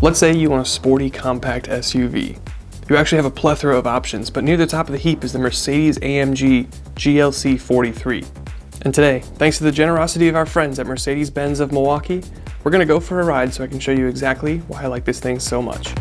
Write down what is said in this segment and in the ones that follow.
Let's say you want a sporty compact SUV. You actually have a plethora of options, but near the top of the heap is the Mercedes-AMG GLC43. And today, thanks to the generosity of our friends at Mercedes-Benz of Milwaukee, we're gonna go for a ride so I can show you exactly why I like this thing so much.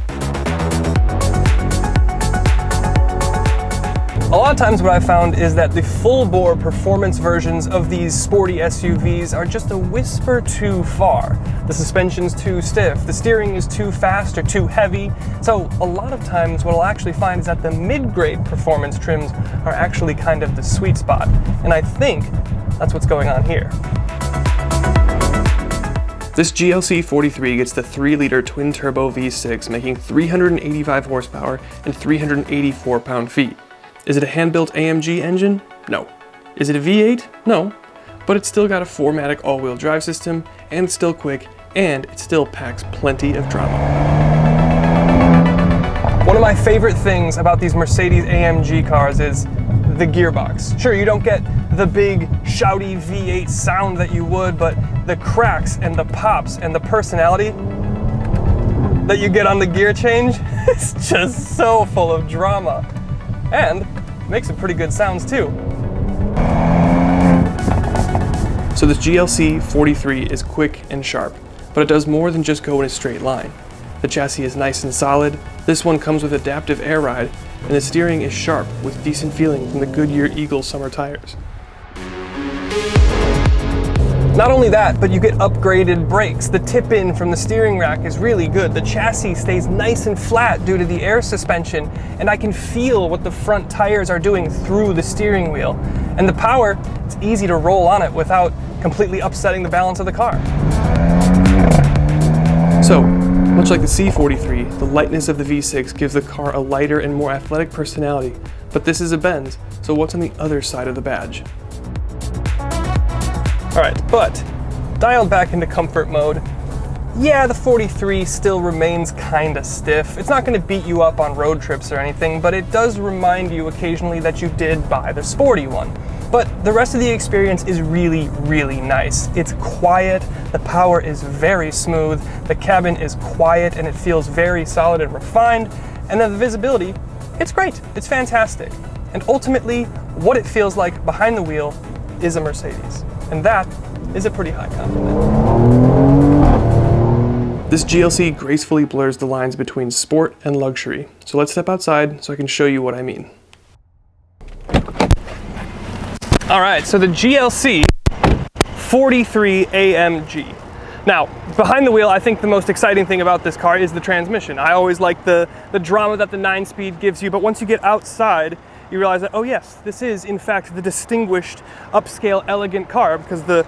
A lot of times what I've found is that the full-bore performance versions of these sporty SUVs are just a whisper too far. The suspension's too stiff, the steering is too fast or too heavy. So a lot of times what I'll actually find is that the mid-grade performance trims are actually kind of the sweet spot. And I think that's what's going on here. This GLC43 gets the 3-liter twin-turbo V6, making 385 horsepower and 384 pound-feet. Is it a hand-built AMG engine? No. Is it a V8? No. But it's still got a 4MATIC all-wheel drive system, and it's still quick, and it still packs plenty of drama. One of my favorite things about these Mercedes-AMG cars is the gearbox. Sure, you don't get the big, shouty V8 sound that you would, but the cracks and the pops and the personality that you get on the gear change is just so full of drama. And makes some pretty good sounds too. So this GLC43 is quick and sharp, but it does more than just go in a straight line. The chassis is nice and solid, this one comes with adaptive air ride, and the steering is sharp with decent feeling from the Goodyear Eagle summer tires. Not only that, but you get upgraded brakes. The tip-in from the steering rack is really good. The chassis stays nice and flat due to the air suspension, and I can feel what the front tires are doing through the steering wheel. And the power, it's easy to roll on it without completely upsetting the balance of the car. So, much like the C43, the lightness of the V6 gives the car a lighter and more athletic personality, but this is a Benz, so what's on the other side of the badge? Alright, but dialed back into comfort mode, yeah, the 43 still remains kinda stiff. It's not gonna beat you up on road trips or anything, but it does remind you occasionally that you did buy the sporty one. But the rest of the experience is really, really nice. It's quiet, the power is very smooth, the cabin is quiet and it feels very solid and refined, and then the visibility, it's great, it's fantastic. And ultimately, what it feels like behind the wheel is a Mercedes. And that is a pretty high compliment. This GLC gracefully blurs the lines between sport and luxury. So let's step outside so I can show you what I mean. All right, so the GLC43 AMG. Now, behind the wheel, I think the most exciting thing about this car is the transmission. I always like the drama that the 9-speed gives you, but once you get outside, you realize that, oh yes, this is in fact the distinguished, upscale, elegant car, because the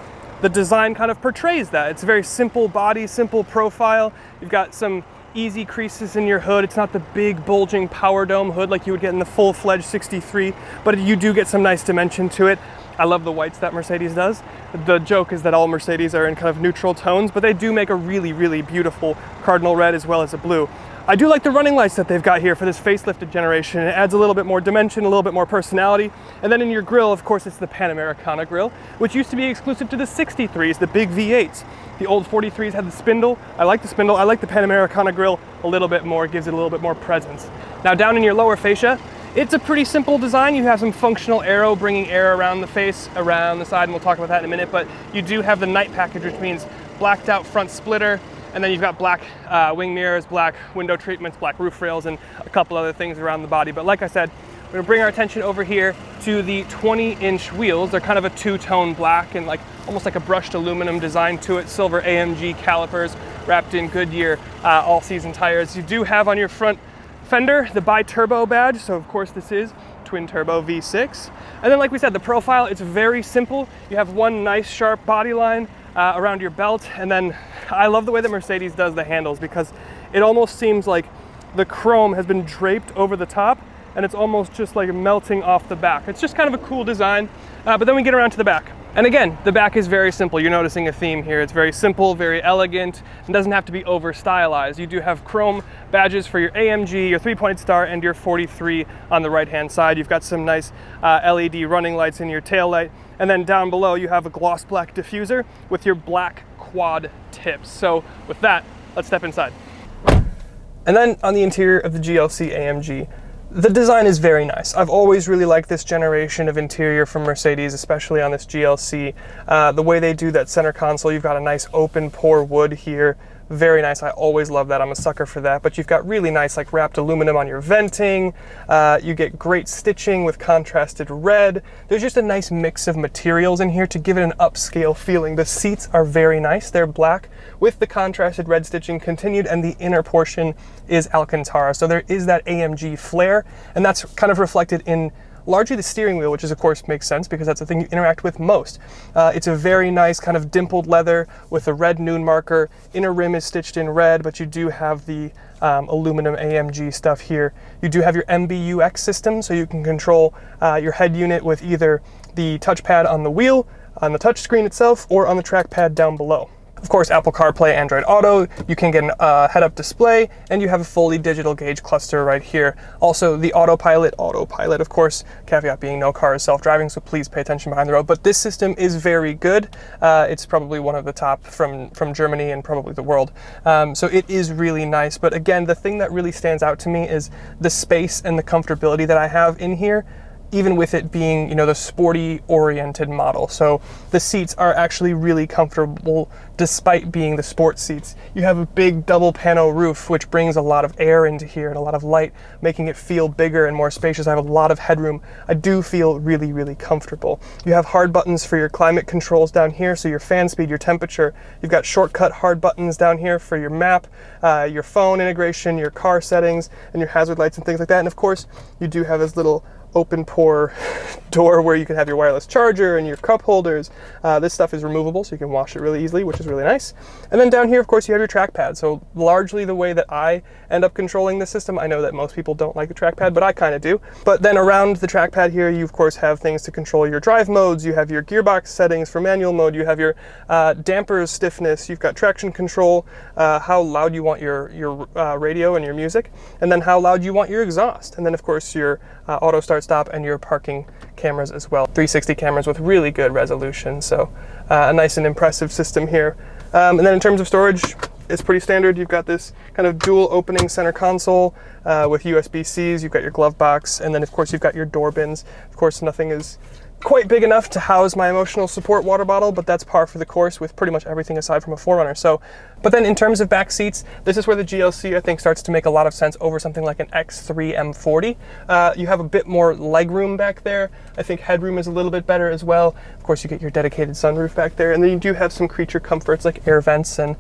design kind of portrays that. It's a very simple body, simple profile. You've got some easy creases in your hood. It's not the big bulging power dome hood like you would get in the full-fledged 63, but you do get some nice dimension to it. I love the whites that Mercedes does. The joke is that all Mercedes are in kind of neutral tones, but they do make a really, really beautiful cardinal red as well as a blue. I do like the running lights that they've got here for this facelifted generation. It adds a little bit more dimension, a little bit more personality. And then in your grille, of course, it's the Panamericana grille, which used to be exclusive to the 63s, the big V8s. The old 43s had the spindle. I like the spindle. I like the Panamericana grille a little bit more. It gives it a little bit more presence. Now down in your lower fascia, it's a pretty simple design. You have some functional aero bringing air around the face, around the side, and we'll talk about that in a minute, but you do have the night package, which means blacked out front splitter, and then you've got black wing mirrors, black window treatments, black roof rails, and a couple other things around the body. But like I said, we're gonna bring our attention over here to the 20-inch wheels. They're kind of a two-tone black and almost like a brushed aluminum design to it. Silver AMG calipers wrapped in Goodyear all-season tires. You do have on your front fender the bi-turbo badge, so of course this is twin-turbo V6. And then like we said, the profile, it's very simple. You have one nice sharp body line around your belt, and then I love the way that Mercedes does the handles, because it almost seems like the chrome has been draped over the top and it's almost just like melting off the back. It's just kind of a cool design, but then we get around to the back. And again, the back is very simple. You're noticing a theme here. It's very simple, very elegant, and doesn't have to be over stylized. You do have chrome badges for your AMG, your 3-pointed star, and your 43 on the right-hand side. You've got some nice LED running lights in your tail light. And then down below, you have a gloss black diffuser with your black quad tips. So with that, let's step inside. And then on the interior of the GLC AMG, the design is very nice. I've always really liked this generation of interior from Mercedes, especially on this GLC. The way they do that center console, you've got a nice open pore wood here. Very nice. I always love that. I'm a sucker for that. But you've got really nice like wrapped aluminum on your venting. You get great stitching with contrasted red. There's just a nice mix of materials in here to give it an upscale feeling. The seats are very nice. They're black with the contrasted red stitching continued, and the inner portion is Alcantara. So there is that AMG flair, and that's kind of reflected in largely the steering wheel, which is of course makes sense because that's the thing you interact with most. It's a very nice kind of dimpled leather with a red noon marker. Inner rim is stitched in red, but you do have the aluminum AMG stuff here. You do have your MBUX system, so you can control your head unit with either the touchpad on the wheel, on the touch screen itself, or on the trackpad down below. Of course, Apple CarPlay, Android Auto, you can get a head-up display, and you have a fully digital gauge cluster right here. Also, the autopilot, of course, caveat being no car is self-driving, so please pay attention behind the road. But this system is very good. It's probably one of the top from Germany and probably the world. So it is really nice. But again, the thing that really stands out to me is the space and the comfortability that I have in here, even with it being, you know, the sporty oriented model. So the seats are actually really comfortable despite being the sport seats. You have a big double pano roof, which brings a lot of air into here and a lot of light, making it feel bigger and more spacious. I have a lot of headroom. I do feel really, really comfortable. You have hard buttons for your climate controls down here, so your fan speed, your temperature. You've got shortcut hard buttons down here for your map, your phone integration, your car settings, and your hazard lights and things like that. And of course, you do have this little open pore door where you can have your wireless charger and your cup holders. This stuff is removable, so you can wash it really easily, which is really nice. And then down here, of course, you have your trackpad. So largely the way that I end up controlling this system, I know that most people don't like the trackpad, but I kind of do. But then around the trackpad here, you of course have things to control your drive modes. You have your gearbox settings for manual mode. You have your dampers stiffness. You've got traction control, how loud you want your radio and your music, and then how loud you want your exhaust. And then of course your auto start stop and your parking cameras as well. 360 cameras with really good resolution, so a nice and impressive system here. And then in terms of storage, it's pretty standard. You've got this kind of dual opening center console with USB-Cs. You've got your glove box, and then of course you've got your door bins. Of course, nothing is quite big enough to house my emotional support water bottle, but that's par for the course with pretty much everything aside from a 4Runner. So, but then in terms of back seats, this is where the GLC I think starts to make a lot of sense over something like an X3 M40. You have a bit more legroom back there. I think headroom is a little bit better as well. Of course, you get your dedicated sunroof back there, and then you do have some creature comforts like air vents and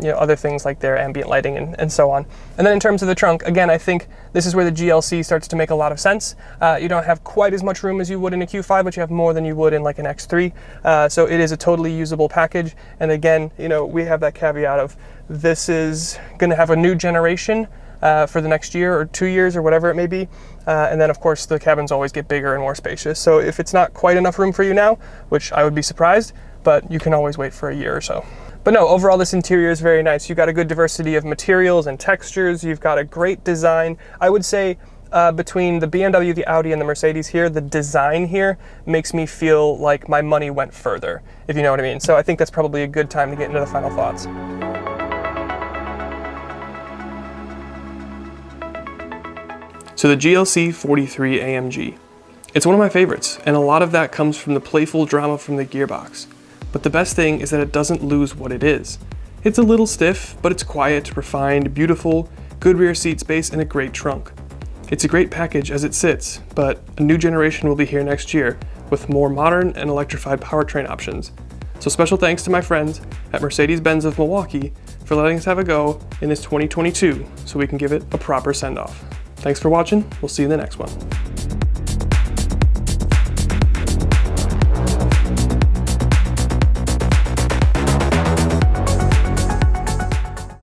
you know, other things like their ambient lighting and so on. And then in terms of the trunk, again, I think this is where the GLC starts to make a lot of sense. You don't have quite as much room as you would in a Q5, but you have more than you would in like an X3. So it is a totally usable package. And again, you know, we have that caveat of this is going to have a new generation for the next year or 2 years or whatever it may be. And then of course the cabins always get bigger and more spacious. So if it's not quite enough room for you now, which I would be surprised, but you can always wait for a year or so. But no, overall this interior is very nice. You've got a good diversity of materials and textures. You've got a great design. I would say between the BMW, the Audi, and the Mercedes here, the design here makes me feel like my money went further, if you know what I mean. So I think that's probably a good time to get into the final thoughts. So the GLC43 AMG. It's one of my favorites, and a lot of that comes from the playful drama from the gearbox. But the best thing is that it doesn't lose what it is. It's a little stiff, but it's quiet, refined, beautiful, good rear seat space, and a great trunk. It's a great package as it sits, but a new generation will be here next year with more modern and electrified powertrain options. So special thanks to my friends at Mercedes-Benz of Milwaukee for letting us have a go in this 2022 so we can give it a proper send-off. Thanks for watching. We'll see you in the next one.